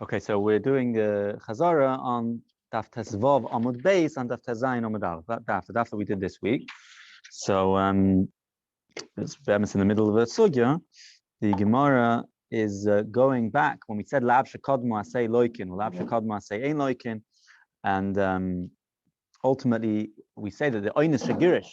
Okay, so we're doing the Chazara on Daf Tesvav Amud Beis and Daf Tezayin Amud Aleph. The daf that we did this week. So it's in the middle of a sugya. The Gemara is going back when we said Lav Shekadmu Asay Loikin, or Lav Shekadmu Asay Ein Loikin, and ultimately we say that the Oinus Shagirish.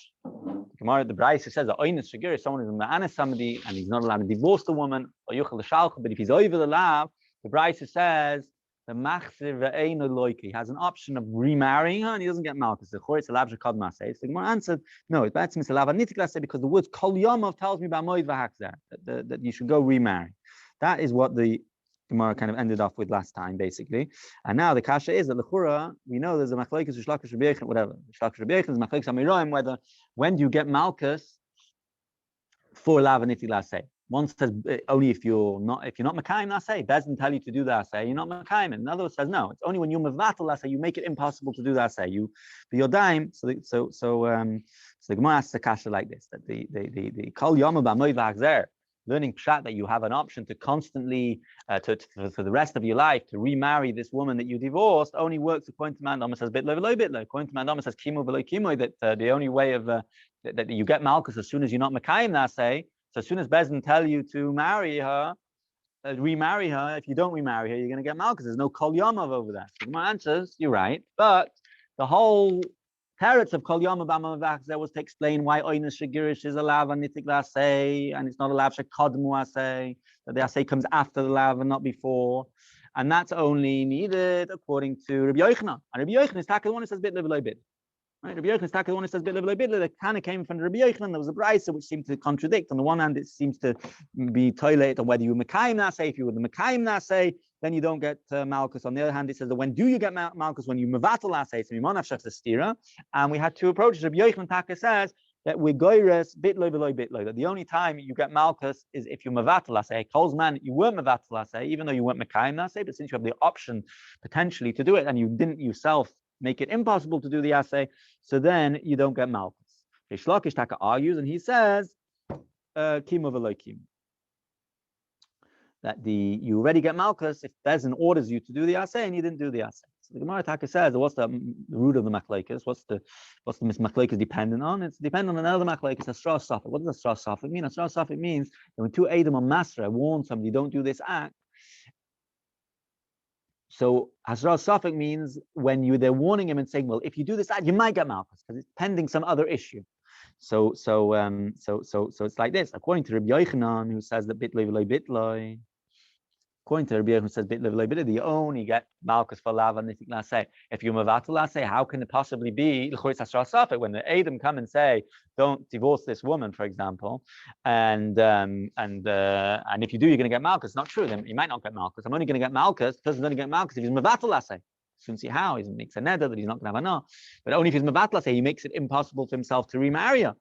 Gemara, the Brayse says that Oinus Shagirish, someone who's ma'anis somebody and he's not allowed to divorce the woman, or Yuchel Shalcha, but if he's over the Lav, the Brayse says the Machzir ve'einu loiki. He has an option of remarrying her and he doesn't get Makkos. The Chor, it's a lav shekad maseh. So the Gemara answered, no, it's better to lav anitik because the words kol yomov tells me about moed v'hakzer that you should go remarry. That is what the Gemara kind of ended off with last time, basically. And now the kasha is that the Chura, we know there's a machlokes Shlakish Rabbi Yechon, whatever. Shlakish Rabbi Yechon is machlokes Amiroim, whether when do you get Makkos for lav anitik laseh. One says only if you're not Makayim Naseh. Doesn't tell you to do the Aseh, you're not Makayim. And another says no, it's only when you Mevatel Aseh, you make it impossible to do the Aseh. You be your dime. So the Gemara asks the kasha like this: that the Kol Yom B'Amoid V'Achzer, learning pshat that you have an option to constantly for the rest of your life to remarry this woman that you divorced only works according to Man Dama says bitlo v'lo bitlo. According to Man Dama says kimo v'lo kimo, that the only way of that you get Malkus as soon as you're not Makayim Naseh. So as soon as Bezdin tell you to marry her, remarry her, if you don't remarry her, you're going to get Malkus. There's no Kol Yomov over that. So my answers, you're right. But the whole teretz of Kol Yomov Amavach there was to explain why Oinus Shagirish is a lav and nitik lasei, and it's not a lav shekadmu asei, that the asei comes after the lav and not before. And that's only needed according to Rabbi Yochanan. And Rabbi Yochanan is the one who says bit live bit. Right, Rabbi Yochanan is the one who says bitla bitla. The kind of came from Rabbi Yochanan. There was a brayse which seemed to contradict. On the one hand, it seems to be toilet on whether you Makayim Naseh. If you were the Makayim Naseh, then you don't get Malkus. On the other hand, it says that when do you get Malkus? When you Mevatel Naseh. So Mimonaf Shach Stira. And we had two approaches. Rabbi Yochanan Taka says that we're goyres bitlo bitlo. That the only time you get Malkus is if you Mevatel Naseh. Calls man, you weren't Mevatel Naseh, even though you weren't Makayim Naseh. But since you have the option potentially to do it, and you didn't yourself make it impossible to do the assay, so then you don't get Malkus. Reish Lakish Taka argues, and he says, Kimo v'lo kimo. That you already get Malkus if Bezin orders you to do the assay and you didn't do the assay. So the Gemara Taka says, what's the root of the machlekes? What's the machlekes dependent on? It's dependent on another machlekes, a straw suffix. What does a straw suffix mean? A straw suffix means that when two Adam or Masra warn somebody, don't do this act. So Hasra Safik means when they're warning him and saying, well, if you do this act, you might get Malkus because it's pending some other issue. So it's like this. According to Rabbi Yochanan, who says that bitloi v'loi bitloi, according to Rabbi Yochanan, who says bitloi v'loi bitloi, you only get Malkus for lava nitik laseh. If you mavatel laseh, how can it possibly be l'choris Hasra Safik when the Adam come and say, don't divorce this woman, for example, and if you do, you're going to get Malkus. It's not true. Then you might not get Malkus. I'm only going to get Malkus. The person's only going to get Malkus if he's mevatel laseh. Shouldn't see how he makes a neder that he's not going to have a no. But only if he's mevatel laseh, he makes it impossible for himself to remarry her.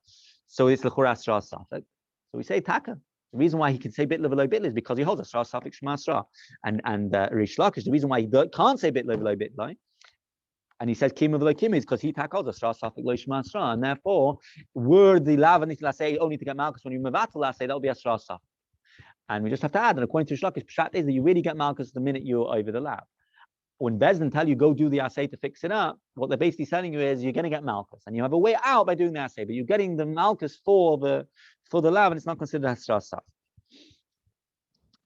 So it's l'chura asra safek. So we say taka. The reason why he can say bitla v'lo bitla is because he holds asra safek shema asra. And Reish Lakish, the reason why he can't say bitla v'lo bitla, and he says kima v'lo kima, is because he holds asra safek lo shema asra, and therefore were the lav and say only to get Malkus when you mevatel laseh, that will be asra safek. And we just have to add, and according to Reish Lakish, pshat is that you really get Malkus the minute you're over the lav. When Bezdin tell you go do the assay to fix it up, what they're basically telling you is you're going to get Malkus, and you have a way out by doing the assay, but you're getting the Malkus for the lav, and it's not considered Hasra Saf.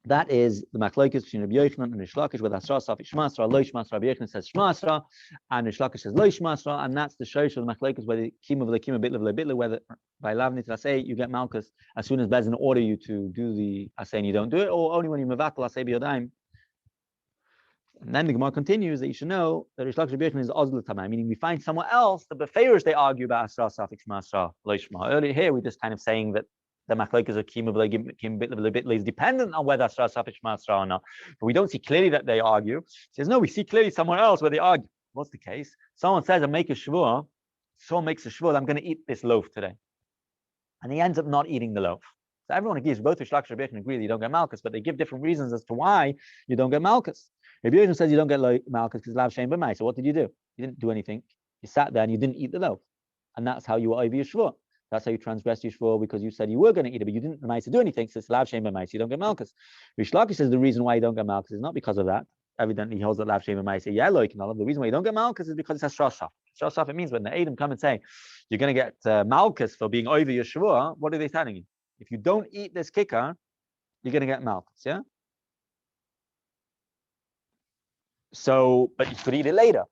That is the machlokes between Rabbi Yochanan and Reish Lakish, with Hasra Saf Shema Asra, Lo Shema Asra. Rabbi Yochanan says Shema Asra, and Reish Lakish says Lo Shema Asra, and that's the shosh of the machlokes whether kima v'lo kima bitla v'lo bitla, whether by lav nit assay you get Malkus as soon as Bezdin order you to do the assay and you don't do it, or only when you mevatel assay b'yodaim. And then the Gemara continues that you should know that Reish Lakish Rabbi Yochanan is ozl tamai, meaning we find somewhere else that the Beferish they argue about Asra Safik Shema Asra Lo Shema. Earlier here we're just kind of saying that the machlokes of kima v'lo bitla is dependent on whether Asra Safik Shema Asra or not. But we don't see clearly that they argue. He says no, we see clearly somewhere else where they argue. What's the case? Someone says I make a shvur. Someone makes a shvur. I'm going to eat this loaf today, and he ends up not eating the loaf. So everyone agrees. Both Reish Lakish and Rabbi Yochanan agree that you don't get Malkus, but they give different reasons as to why you don't get Malkus. Rabbi Yochanan says you don't get Malkus because lav shein b'mai. So what did you do? You didn't do anything. You sat there and you didn't eat the loaf, and that's how you were over your shvur. That's how you transgressed your shvur because you said you were going to eat it, but you didn't to do anything. So it's lav shein b'mai. So you don't get Malkus. Reish Lakish says the reason why you don't get Malkus is not because of that. evidently he holds that lav shem b'maisa loikin olav. The reason why you don't get malchus is because it's hasra safek. Hasra safek means when the Edom come and say you're going to get malchus for being over your shvua, what are they telling you? If you don't eat this kicker, you're going to get malchus. Yeah. So, but you could eat it later.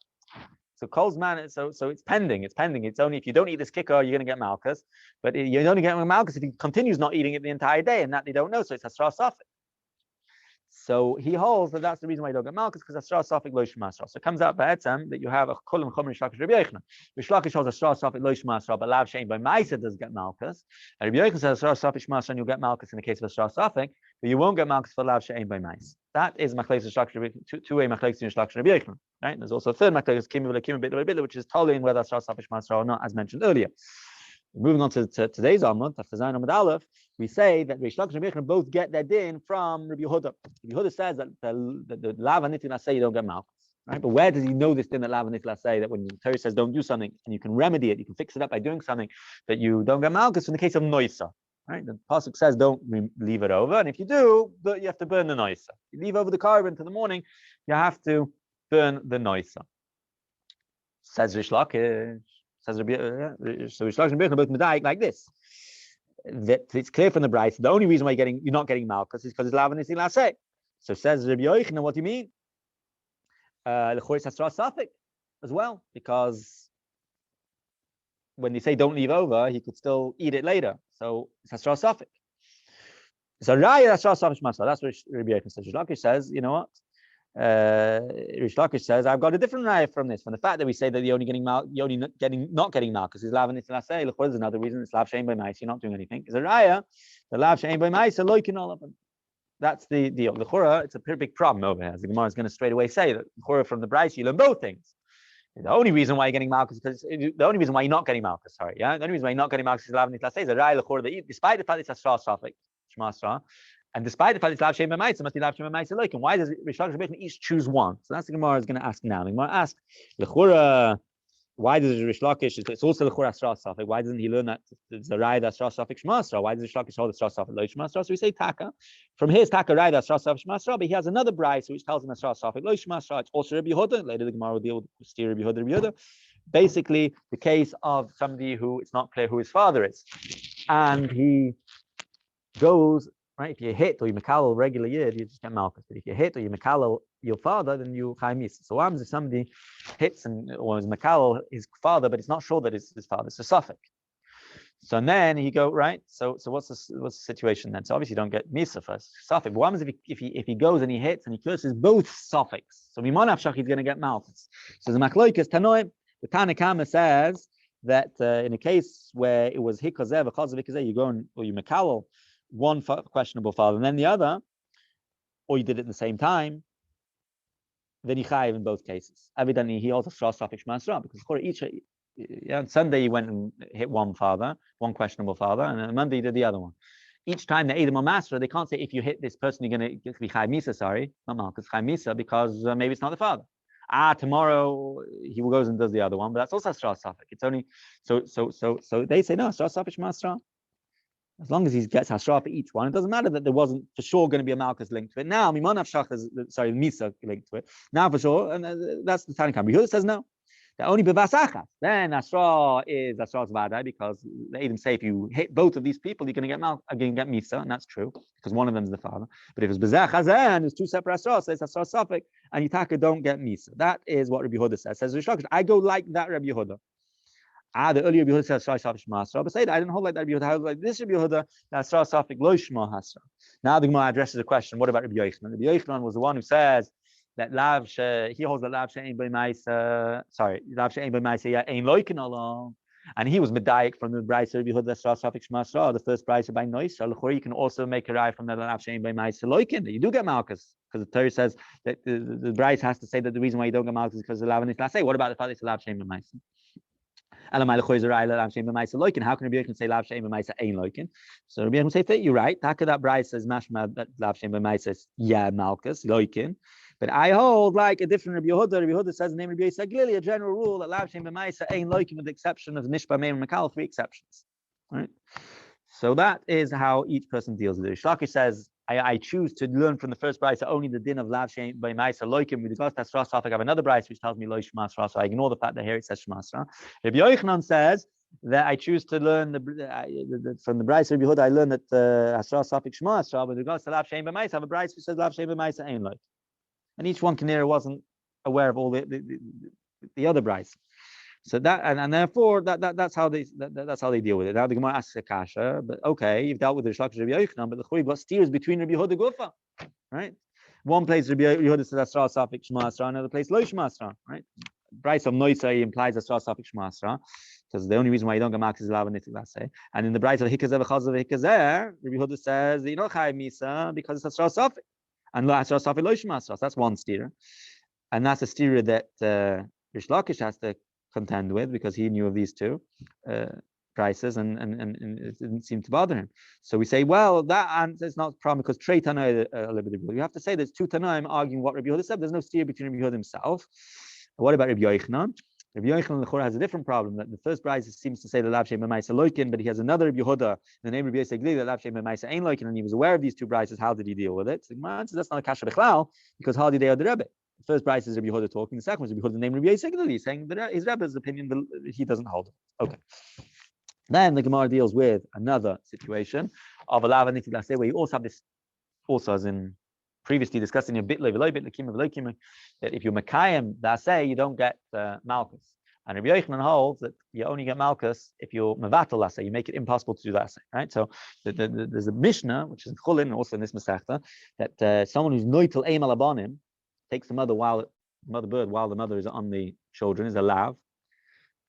So Cole's man, so it's pending. It's pending. It's only if you don't eat this kicker, you're going to get malchus. But you're only getting malchus if he continues not eating it the entire day, and that they don't know. So it's hasra safek. So he holds that that's the reason why you don't get malchus, because hasra safek lo yishma hasra. So it comes out ba'etzem that you have a kulam chomer Rish Lakish Rabbi Yochanan. Rish Lakish holds hasra safek lo yishma hasra, but lav shein by ma'isa does get malchus. And Rabbi Yochanan says hasra safek shma hasra, and you'll get malchus in the case of hasra safek, but you won't get malchus for lav shein by ma'isa. That is Makkos Rish Lakish Rabbi, two-way Makkos Rish Lakish Rabbi Yochanan. Right? There's also a third Makkos Kimi, which is tolerant whether hasra safek shma hasra or not, as mentioned earlier. Moving on to today's Amud, after Zayin Amud Aleph, we say that Rish Lakish and Rabbi Yochanan both get their din from Rabbi Yehuda. Rabbi Yehuda says that the lav anitil say you don't get malchus, right? But where does he know this din that lav anitil say that when the Torah says don't do something and you can remedy it, you can fix it up by doing something, that you don't get malchus in the case of noisa, right? The pasuk says don't leave it over, and if you do, you have to burn the noisa. You leave over the carbon to the morning, you have to burn the noisa. Says Rish Lakish. Says Rabbi, so Rish Lakish and Rabbi Yochanan both medayik like this. That it's clear from the Bryce. The only reason why you're not getting malchus is because it's lav anitil asay. So says Rabbi Yochanan, what do you mean? L'chor is hasra safek as well, because when they say don't leave over, he could still eat it later. So it's hasra safek. So raya hasra safek shmasla. That's what Rabbi Yochanan says. Rish Lakish says, you know what? Rish Lakish says, I've got a different raya from this. From the fact that we say that you're only not getting malchus is lav anitil asay. L'chor is another reason. It's lav shein by ma'isa. You're not doing anything. It's a raya. The lav shein by ma'isa loikin all of them. That's the deal. The chura, it's a pretty big problem over here. As the Gemara is going to straight away say that the chura from the Bryce, you learn both things. The only reason why you're getting malchus is because the only reason why you're not getting malchus, sorry, yeah, the only reason why you're not getting malchus is lav anitil asay. Is a raya l'chura that despite the fact it's hasra safek shmasra, and despite the fact it's lav shein b'maisa, must be lav shein b'maisa loikin. Why does Rish Lakish and Rabbi Yochanan each choose one? So that's the Gemara is going to ask now. The Gemara asks, l'chura, why does Rish Lakish? It's also l'chura hasra safek. Why doesn't he learn that it's a raya hasra safek shmasra? Why does Rish Lakish hold hasra safek lo shmasra? So we say taka. From his taka raya hasra safek shmasra, but he has another brayso which tells him hasra safek lo shmasra. It's also Rabbi Yehuda. Later the Gemara will deal with steer Rabbi Yehuda. Basically, the case of somebody who it's not clear who his father is, and he goes. Right, if you hit or you makal regular year, you just get malchus. But if you hit or you makal your father, then you chaymis. So what happens if somebody hits or is makal his father, but it's not sure that it's his father? It's a suffix. So then he go right. So what's the situation then? So obviously you don't get misa first suffix. But what happens if he goes and he hits and he curses both suffix? So mimonaf shach he's going to get malchus. So the machloikas tanoim, the Tanakama says that in a case where it was hikazev a chazav hikazev, you go and or you makal one questionable father and then the other, or you did it at the same time, then you chayiv in both cases. Evidently, he also hasra safek shmasra because on Sunday he went and hit one father, one questionable father, and on Monday he did the other one. Each time the Edom or Masra, they can't say if you hit this person you're going to be chayiv misa. Sorry, not malchus chayiv misa because maybe it's not the father. Tomorrow he goes and does the other one, but that's also hasra safek. It's only so they say no hasra safek shmasra. As long as he gets hasra for each one, it doesn't matter that there wasn't for sure going to be a malchus linked to it. Now, mimonaf shach is misa linked to it. Now for sure, and that's the Tanakh. Yehuda says no. That only bevasachas. Then hasra is hasra's vadai because they even say if you hit both of these people, you're going to get misa, and that's true because one of them is the father. But if it's bezachas and it's two separate hasra, so it's hasra safek, and yitaka don't get misa. That is what Rabbi Yehuda says. Says Rish Lakish, I go like that Rabbi Yehuda. The earlier Rabbi Yehuda says hasra safek shmasra, but say that I didn't hold like that Rabbi Yehuda. I hold like this Rabbi Yehuda, hasra safek lo shma hasra. Now the Gemara addresses the question: what about Rabbi Yochanan? Rabbi Yochanan was the one who says that he holds that lav she'ein b'maisa. Sorry, lav she'ein b'maisa ein loikin along, and he was medayik from the brayso Rabbi Yehuda hasra safek shmasra, the first brayso by noisa. L'chor you can also make a raya from the lav she'ein b'maisa loikin that you do get malchus. Because the Torah says that the brayso has to say that the reason why you don't get malchus is because of the lav and it's say. What about the fact it's lav she'ein b'maisa? How can Rabbi Yochanan say lav she'ein b'maisa ein loikin? So Rabbi Yochanan say, you're right. Taka that brayso says mashma that lav she'ein b'maisa is malchus loikin. But I hold like a different Rabbi Yehuda. Rabbi Yehuda says the name of Rabbi Yisroel, clearly a general rule that lav she'ein b'maisa ein loikin with the exception of nishba meim makal, 3 exceptions. Right. So that is how each person deals with it. Rish Lakish says I choose to learn from the first brisa only the din of lav shein by ma'aser loikim. With regards to Hasra, I have another brisa which tells me lo shmasra, so I ignore the fact that here it says shmasra. Rabbi Yochanan says that I choose to learn from the brisa Rabbi Yehuda. I learned that Hasra suffix shmasra. With regards to lav shein by ma'aser, I have a brisa which says lav shein by ma'aser ain't like. And each one Kanira wasn't aware of all the other brisa. So that and therefore that's how they deal with it. Now the Gemara asks a kasha, but okay, you've dealt with the Shlakish Rabbi Yochanan, but the Churi got steers between Rabbi Yehuda Gufa, right? One place Rabbi Yehuda says Asra Safik Shema Asra, another place Lo Shema Asra, right? Bryce of Noisai implies Asra Safik Shema Asra, because the only reason why you don't get Makkos is Lava Nitik Laseh. And in the Bryce of Hikazer V'Chazav Hikazer, Rabbi Yehuda says that you don't Chai Misa because it's Asra Safik, and Lo Asra Safik Lo Shema Asra. So that's one steer, and that's a steer that Rish Lakish has to contend with because he knew of these two prices and it didn't seem to bother him. So we say, well, that answer is not a problem because Trey Tanai you have to say there's two Tanaim arguing what Rabbi Yehuda said. There's no steer between Rabbi Yehuda himself. What about Rabbi Yochanan? Rabbi Yochanan has a different problem. That the first price seems to say the Lav Shem B'Maisa Loikin, but he has another Rabbi Yehuda, the name of Rabbi Yisroel, that Lav Shem B'Maisa ain't Loikin, and he was aware of these two prices. How did he deal with it? So my answer, that's not a kasha b'chlal because hardly they are the Rebbe. The first price is Rabbi Yehuda talking. The second was Rabbi Yehuda named Rabbi Yisroel, saying that his Rebbe's opinion he doesn't hold it. Okay. Then the Gemara deals with another situation of a lav nitik laseh, where you also have this, also as in previously discussing a bit that if you're Makayim laseh, you don't get Malkus. And Rabbi Yochanan holds that you only get Malkus if you're Mevatel laseh. You make it impossible to do that, right? So there's a Mishnah, which is in Chulin, and also in this Masechta, that someone who's noitel eim alabanim takes the mother bird while the mother is on the children is a lav.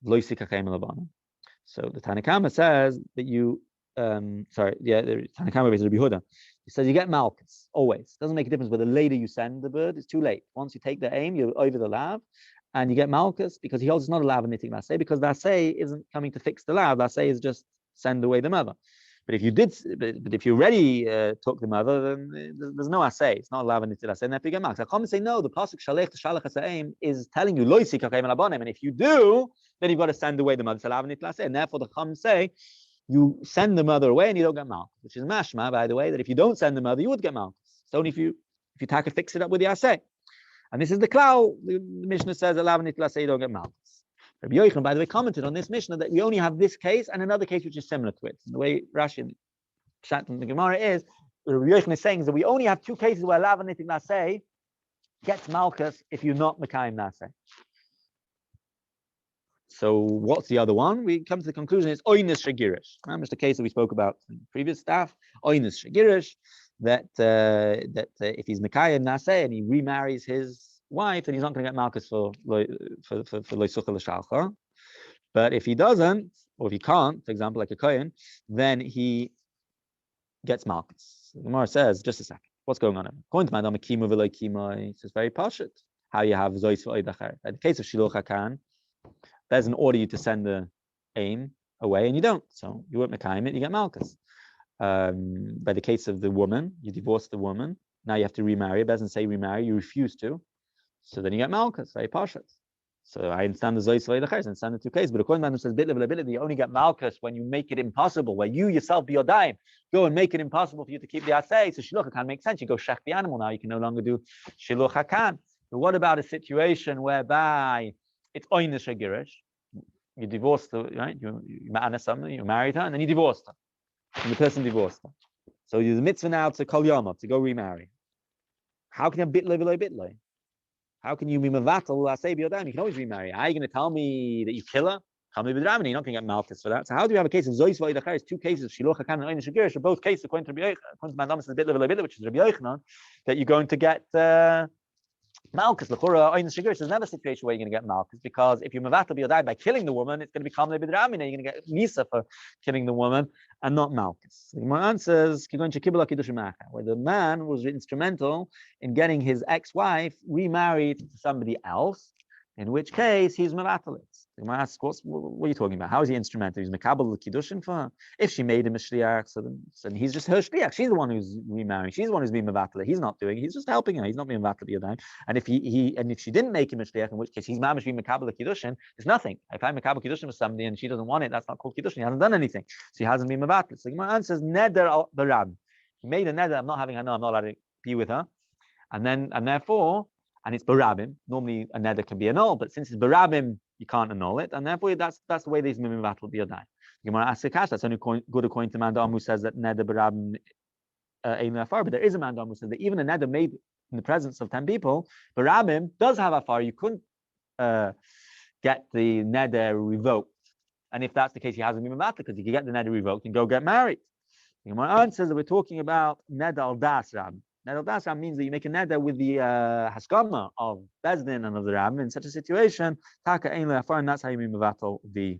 So the Tanakama says that the Tanakama is Rabbi Yehuda. He says you get Malkus always. Doesn't make a difference whether later you send the bird. It's too late. Once you take the aim, you're over the lav, and you get Malkus because he holds it's not a lav and knitting laseh because laseh isn't coming to fix the lav. Laseh is just send away the mother. But if you already took the mother, then there's no asay. It's not lav and laseh. And if you get Malkus, I come and say no. The pasuk shalech to shalach asaim is telling you loisik hakayim alabanim, and if you do, then you've got to send away the mother. And therefore the Chum say you send the mother away and you don't get Malkus, which is mashma, by the way, that if you don't send the mother, you would get Malkus. It's only if you taka fix it up with the asay. And this is the klal. The Mishnah says you don't get Malkus. Rabbi Yochanan, by the way, commented on this Mishnah that we only have this case and another case which is similar to it. And the way Rashi Pshat in the Gemara is, Rabbi Yochanan is saying is that we only have two cases where lav nitik laseh gets Malkus if you're not Mekayim laseh. So what's the other one? We come to the conclusion it's oinus shagirish. It's the case that we spoke about in the previous staff. Oinus shagirish, that if he's Mekayim laseh and he remarries his wife, then he's not going to get Malkus for loisucha l'shalcha. But if he doesn't, or if he can't, for example, like a kohen, then he gets Malkus. The Gemara says, just a second, what's going on? According to Madam Akimu v'lo Kima, it's very pashut. How you have zois v'oid acher. In the case of shiluch hakan, there's an order you to send the aim away, and you don't. So you won't mekayim it, you get Malkus. By the case of the woman, you divorce the woman. Now you have to remarry. It doesn't say remarry, you refuse to. So then you get Malkus, very pashut. So I understand the zois v'oid acher, I understand the two cases, but according to Madam says, you only get Malkus when you make it impossible, where you yourself be your dime, go and make it impossible for you to keep the asay. So shiluch hakan makes sense. You go shech the animal now, you can no longer do shiluch hakan. But what about a situation whereby it's oinish agirish? You divorced her, right? You married her, and then you divorced her. And the person divorced her. So you're the mitzvah now to kol yama, to go remarry. How can you have bitloi v'lo bitloi? How can you be mevatel asay b'yodayim? You can always remarry. Are you going to tell me that you kill her? You're not going to get Malkus for that. So how do you have a case of zois v'oid acher? Two cases of shiluch hakan and oinish agirish. Both cases according to Rabbi Yochanan, according to Madam says bitloi v'lo bitloi, which is Rabbi Yochanan, that you're going to get Malkus. L'chura oinish agirish. There's never a situation where you're going to get Malkus, because if you mevatel b'yodayim by killing the woman, it's going to become lebidramin. You're going to get Misa for killing the woman and not Malkus. The Gemara answers where the man was instrumental in getting his ex-wife remarried to somebody else, in which case he's mevatel it. The Gemara asks, what are you talking about? How is he instrumental? He's mekabel l'kiddushin for her. If she made him a shliach, so then he's just her shliach. She's the one who's remarrying. She's the one who's being mevatel. He's not doing it. He's just helping her. He's not being mevatel yadayim. And if if she didn't make him a shliach, in which case he's mamish being mekabel l'kiddushin, it's nothing. If I'm mekabel kiddushin with somebody and she doesn't want it, that's not called kiddushin. He hasn't done anything, so he hasn't been mevatel. So the Gemara answers neder al barab. He made a neder, I'm not having her, no, I'm not allowed to be with her. And therefore, and it's barabim. Normally a neder can be annulled, but since it's barabim, you can't annul it, and therefore that's the way these mimim battle be yodai. You want to ask the kash. That's only good according to Mandam who says that neder barabim ain't afar, but there is a Mandam who says that even a neder made in the presence of 10 people, barabim does have afar. You couldn't get the neder revoked, and if that's the case, he has a mimim battle because you can get the neder revoked and go get married. The Gemara answers that we're talking about neder al das rab. Neder al das rab means that you make a neder with the haskama of Bezdin and of the rab. In such a situation, taka ein le'afar, and that's how you mevatel the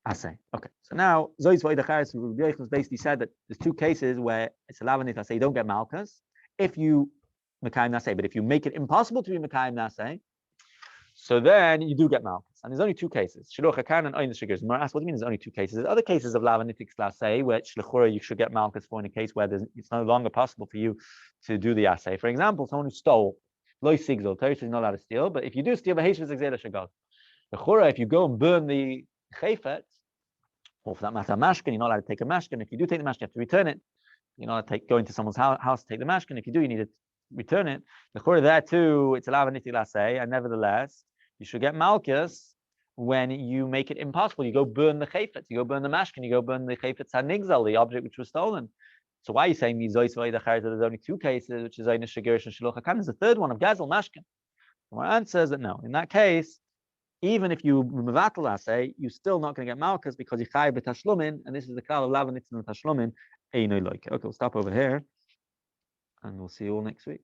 assay. Okay, so now Zois v'oidacharis basically said that there's two cases where it's a lavanit assay. You don't get malchus if you mekayim nasay, but if you make it impossible to be mekayim nasay, so then you do get malchus. And there's only two cases. Shiloh hakan and oin sugars. What do you mean there's only two cases? There's other cases of lavanitic assay which lechura you should get malchus for in a case where it's no longer possible for you to do the assay. For example, someone who stole, loy sigzol, Torah is not allowed to steal, but if you do steal, v'heishes exeda shagol. Lechura, if you go and burn the chayfet, or for that matter, a mashkin, you're not allowed to take a mashkin. If you do take the mashkin, you have to return it. You're not allowed to go into someone's house to take the mashkin. If you do, you need to return it. Lechura there too, it's a lavanitic assay, and nevertheless, you should get malchus when you make it impossible. You go burn the chayfetz, you go burn the mashkin, you go burn the chayfetz hanigzal, the object which was stolen. So why are you saying these zois v'oidacharis that there's only two cases, which is Einish Shagirish and Shiloh Hakan? There's a third one of Gazel Mashkin. Our answer is that no. In that case, even if you mevatel assay, you're still not going to get malchus because you chayav b'tashlumin, and this is the klal of lavanitz and tashlumin. Einoi loike. Okay, we'll stop over here, and we'll see you all next week.